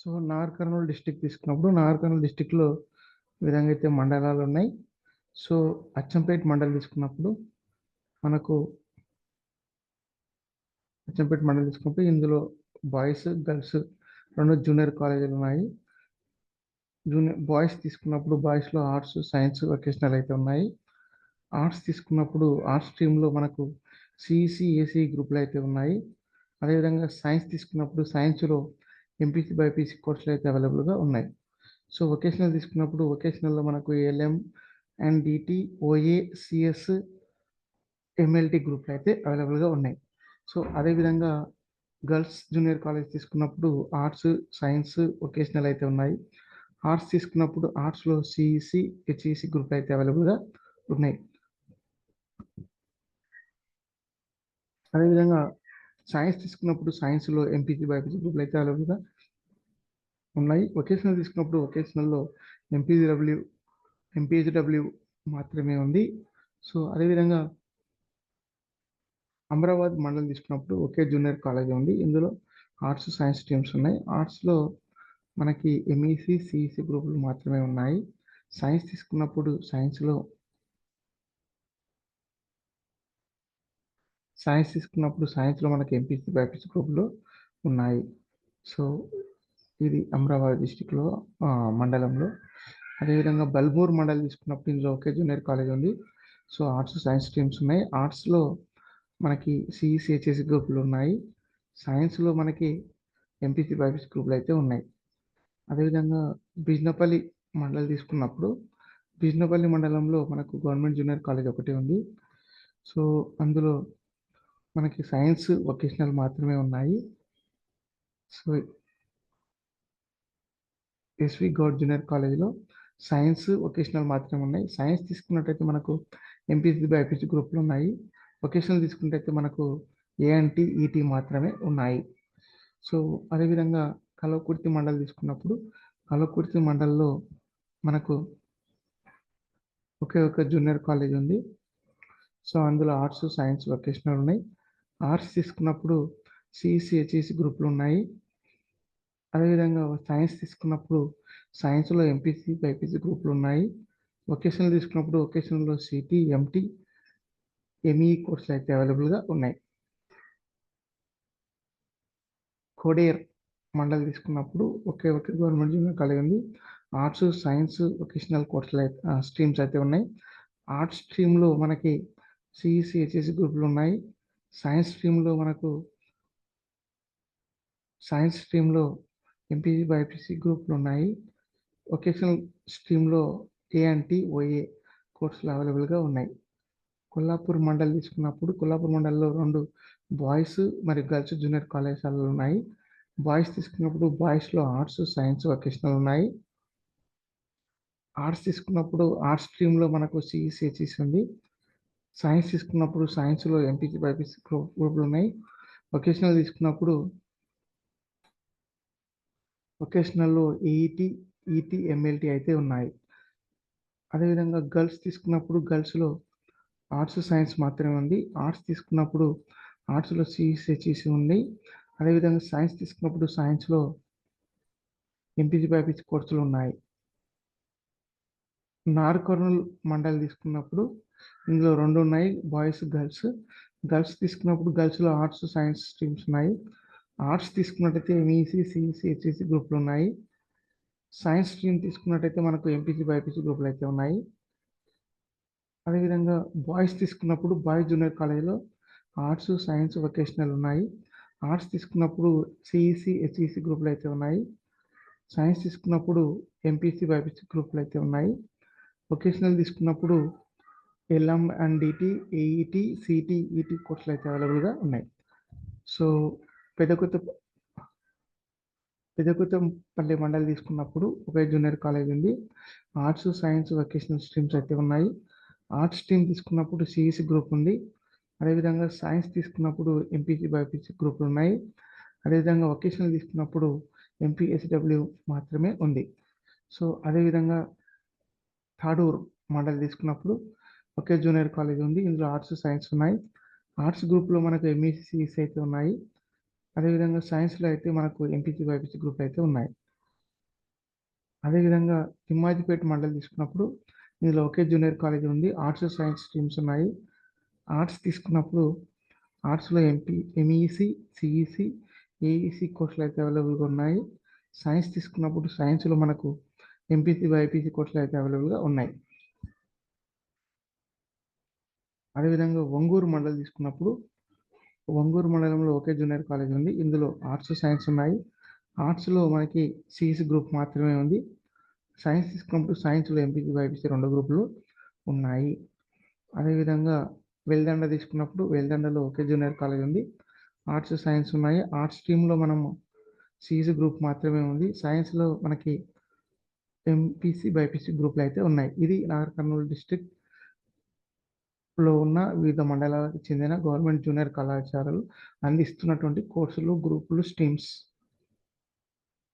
So Nagar Kurnool district తీసుకున్నప్పుడు నాగర్ కర్నూలు డిస్టిక్లో ఈ విధంగా అయితే మండలాలు ఉన్నాయి. సో అచ్చంపేట మండలం తీసుకున్నప్పుడు మనకు అచ్చంపేట మండలం తీసుకున్నప్పుడు ఇందులో బాయ్స్ గర్ల్స్ రెండు జూనియర్ కాలేజీలు ఉన్నాయి. జూనియర్ బాయ్స్ తీసుకున్నప్పుడు బాయ్స్లో ఆర్ట్స్ సైన్స్ వొకేషనల్ అయితే ఉన్నాయి. ఆర్ట్స్ తీసుకున్నప్పుడు ఆర్ట్స్ స్ట్రీమ్లో మనకు సిఈసి ఏసీ గ్రూపులు అయితే ఉన్నాయి. అదేవిధంగా సైన్స్ తీసుకున్నప్పుడు సైన్స్లో ఎంపీసీ బైపీసీ కోర్సులు అయితే అవైలబుల్గా ఉన్నాయి. సో వొకేషనల్ తీసుకున్నప్పుడు వొకేషనల్లో మనకు ALM and DT OA CS MLT గ్రూప్లు అయితే అవైలబుల్గా ఉన్నాయి. సో అదేవిధంగా గర్ల్స్ జూనియర్ కాలేజ్ తీసుకున్నప్పుడు ఆర్ట్స్ సైన్స్ వొకేషనల్ అయితే ఉన్నాయి. ఆర్ట్స్ తీసుకున్నప్పుడు ఆర్ట్స్లో సిఈసి హెచ్ఈసి గ్రూప్ అయితే అవైలబుల్గా ఉన్నాయి. అదేవిధంగా సైన్స్ తీసుకున్నప్పుడు సైన్స్లో ఎంపీసీ బైపీసీ గ్రూపులు అయితే అవైలబుల్గా ఉన్నాయి. వొకేషనల్ తీసుకున్నప్పుడు వొకేషనల్లో ఎంపీజీడబ్ల్యూ ఎంపీహెచ్డబ్ల్యూ మాత్రమే ఉంది. సో అదేవిధంగా అమరాబాద్ మండలం తీసుకున్నప్పుడు ఒకే జూనియర్ కాలేజ్ ఉంది. ఇందులో ఆర్ట్స్ సైన్స్ స్ట్రీమ్స్ ఉన్నాయి. ఆర్ట్స్లో మనకి ఎంఈసి సిఈసి గ్రూపులు మాత్రమే ఉన్నాయి. సైన్స్ తీసుకున్నప్పుడు సైన్స్లో మనకి ఎంపీసీ బైపీసీ గ్రూపులు ఉన్నాయి. సో ఇది అమరాబాద్ డిస్టిక్లో మండలంలో. అదేవిధంగా బల్మూర్ మండలం తీసుకున్నప్పుడు ఇందులో ఒకే జూనియర్ కాలేజ్ ఉంది. సో ఆర్ట్స్ సైన్స్ స్ట్రీమ్స్ ఉన్నాయి. ఆర్ట్స్లో మనకి సిఈసి హెచ్ఎసి గ్రూపులు ఉన్నాయి. సైన్స్లో మనకి ఎంపీసీ బైపీసీ గ్రూపులు అయితే ఉన్నాయి. అదేవిధంగా బిజినపల్లి మండలం తీసుకున్నప్పుడు బిజినపల్లి మండలంలో మనకు గవర్నమెంట్ జూనియర్ కాలేజ్ ఒకటి ఉంది. సో అందులో మనకి సైన్స్ వొకేషనల్ మాత్రమే ఉన్నాయి. సో ఎస్వి గౌడ్ జూనియర్ కాలేజ్లో సైన్స్ వొకేషనల్ మాత్రమే ఉన్నాయి. సైన్స్ తీసుకున్నట్టయితే మనకు ఎంపీసీ బైపీసీ గ్రూపులు ఉన్నాయి. వొకేషనల్ తీసుకున్నట్టయితే మనకు ఏఎన్టీ ఈటీ మాత్రమే ఉన్నాయి. సో అదేవిధంగా కల్వకుర్తి మండలం తీసుకున్నప్పుడు కల్వకుర్తి మండలంలో మనకు ఒకే ఒక జూనియర్ కాలేజ్ ఉంది. సో అందులో ఆర్ట్స్ సైన్స్ వొకేషనల్ ఉన్నాయి. ఆర్ట్స్ తీసుకున్నప్పుడు సిఈసి హెచ్ఈసి గ్రూపులు ఉన్నాయి. అదేవిధంగా సైన్స్ తీసుకున్నప్పుడు సైన్స్లో ఎంపీసీ బైపీసీ గ్రూపులు ఉన్నాయి. వొకేషనల్ తీసుకున్నప్పుడు వొకేషనల్లో సిటీ ఎంటీ ఎంఈ కోర్సులు అయితే అవైలబుల్గా ఉన్నాయి. కోడేర్ మండల్ తీసుకున్నప్పుడు ఒకే గవర్నమెంట్ జూనియర్ కాలేజ్ ఉంది. ఆర్ట్స్ సైన్స్ వొకేషనల్ కోర్సులు స్ట్రీమ్స్ అయితే ఉన్నాయి. ఆర్ట్స్ స్ట్రీమ్లో మనకి సిఈసి హెచ్ఈసి గ్రూపులు ఉన్నాయి. సైన్స్ స్ట్రీమ్లో ఎంపీసీ బైపీసీ గ్రూపులు ఉన్నాయి. వొకేషనల్ స్ట్రీమ్లో ఏఎన్టీ ఓఏ కోర్సులు అవైలబుల్గా ఉన్నాయి. కొల్లాపూర్ మండల్ తీసుకున్నప్పుడు కొల్లాపూర్ మండల్లో రెండు బాయ్స్ మరియు గర్ల్స్ జూనియర్ కళాశాలలు ఉన్నాయి. బాయ్స్ తీసుకున్నప్పుడు బాయ్స్లో ఆర్ట్స్ సైన్స్ వొకేషనల్ ఉన్నాయి. ఆర్ట్స్ తీసుకున్నప్పుడు ఆర్ట్స్ స్ట్రీమ్లో మనకు సిఈసి హెచ్ఈసి ఉంది. సైన్స్ తీసుకున్నప్పుడు సైన్స్లో ఎంపీసీ బైపీసీ గ్రూపులు ఉన్నాయి. వొకేషనల్ తీసుకున్నప్పుడు వొకేషనల్లో ఈఈటీ ఈటీ ఎంఎల్టీ అయితే ఉన్నాయి. అదేవిధంగా గర్ల్స్ తీసుకున్నప్పుడు గర్ల్స్లో ఆర్ట్స్ సైన్స్ మాత్రమే ఉంది. ఆర్ట్స్ తీసుకున్నప్పుడు ఆర్ట్స్లో సిఈసి హెచ్ఈసి ఉంది. అదేవిధంగా సైన్స్ తీసుకున్నప్పుడు సైన్స్లో ఎంపీసీ బైపీసీ కోర్సులు ఉన్నాయి. నాగర్ కర్నూల్ మండల్ తీసుకున్నప్పుడు ఇందులో రెండు ఉన్నాయి, బాయ్స్ గర్ల్స్. గర్ల్స్ తీసుకున్నప్పుడు గర్ల్స్లో ఆర్ట్స్ సైన్స్ స్ట్రీమ్స్ ఉన్నాయి. ఆర్ట్స్ తీసుకున్నట్టయితే ఎంఈసి సిఈసి హెచ్ఈసి గ్రూపులు ఉన్నాయి. సైన్స్ స్ట్రీమ్ తీసుకున్నట్టయితే మనకు ఎంపీసీ బైపీసీ గ్రూపులు అయితే ఉన్నాయి. అదేవిధంగా బాయ్స్ తీసుకున్నప్పుడు బాయ్స్ జూనియర్ కాలేజ్లో ఆర్ట్స్ సైన్స్ వొకేషనల్ ఉన్నాయి. ఆర్ట్స్ తీసుకున్నప్పుడు సిఈసి హెచ్ఈసి గ్రూపులు అయితే ఉన్నాయి. సైన్స్ తీసుకున్నప్పుడు ఎంపీసీ బైపీసీ గ్రూపులు అయితే ఉన్నాయి. వొకేషనల్ తీసుకున్నప్పుడు LM and DT AET CT ET కోర్సులు అయితే అవైలబుల్గా ఉన్నాయి. సో పెద్దకొత్తపల్లి మండలి తీసుకున్నప్పుడు ఒకే జూనియర్ కాలేజ్ ఉంది. ఆర్ట్స్ సైన్స్ వొకేషనల్ స్ట్రీమ్స్ అయితే ఉన్నాయి. ఆర్ట్స్ స్ట్రీమ్ తీసుకున్నప్పుడు సిఈసి గ్రూప్ ఉంది. అదేవిధంగా సైన్స్ తీసుకున్నప్పుడు ఎంపీసీ బైపీసీ గ్రూపులు ఉన్నాయి. అదేవిధంగా వొకేషనల్ తీసుకున్నప్పుడు ఎంపీహెచ్డబ్ల్యూ మాత్రమే ఉంది. సో అదేవిధంగా తాడూరు మండలి తీసుకున్నప్పుడు ఒకే జూనియర్ కాలేజ్ ఉంది. ఇందులో ఆర్ట్స్ సైన్స్ ఉన్నాయి. ఆర్ట్స్ గ్రూప్లో మనకు ఎంఈసి సిఈసి అయితే ఉన్నాయి. అదేవిధంగా సైన్స్లో అయితే మనకు ఎంపీసీ బైపీసీ గ్రూప్ అయితే ఉన్నాయి. అదేవిధంగా తిమ్మాజిపేట మండలి తీసుకున్నప్పుడు ఇందులో ఒకే జూనియర్ కాలేజ్ ఉంది. ఆర్ట్స్, సైన్స్ స్ట్రీమ్స్ ఉన్నాయి. ఆర్ట్స్ తీసుకున్నప్పుడు ఆర్ట్స్‌లో ఎంఈసీ, సీఈసీ, ఏఈసీ కోర్సులు అయితే అవైలబుల్‌గా ఉన్నాయి. సైన్స్ తీసుకున్నప్పుడు సైన్స్‌లో మనకు ఎంపీసీ, బైపీసీ కోర్సులు అయితే అవైలబుల్‌గా ఉన్నాయి. అదేవిధంగా ఒంగూరు మండలి తీసుకున్నప్పుడు ఒంగూరు మండలంలో ఒకే జూనియర్ కాలేజ్ ఉంది. ఇందులో ఆర్ట్స్, సైన్స్ ఉన్నాయి. ఆర్ట్స్‌లో మనకి సీఈసీ గ్రూప్ మాత్రమే ఉంది. సైన్స్ తీసుకున్నప్పుడు సైన్స్‌లో ఎంపీసీ, బైపీసీ 2 గ్రూపులు ఉన్నాయి. అదేవిధంగా వెల్దండ తీసుకున్నప్పుడు వెల్దండలో ఒకే జూనియర్ కాలేజ్ ఉంది. ఆర్ట్స్, సైన్స్ ఉన్నాయి. ఆర్ట్స్ స్ట్రీమ్‌లో మనము సీఈసీ గ్రూప్ మాత్రమే ఉంది. సైన్స్‌లో మనకి ఎంపీసీ, బైపీసీ గ్రూపులు అయితే ఉన్నాయి. ఇది నాగర్ కర్నూలు డిస్ట్రిక్ట్‌లో ఉన్న వివిధ మండలాలకు చెందిన గవర్నమెంట్ జూనియర్ కళాశాలలు అందిస్తున్నటువంటి కోర్సులు, గ్రూపులు, స్ట్రీమ్స్.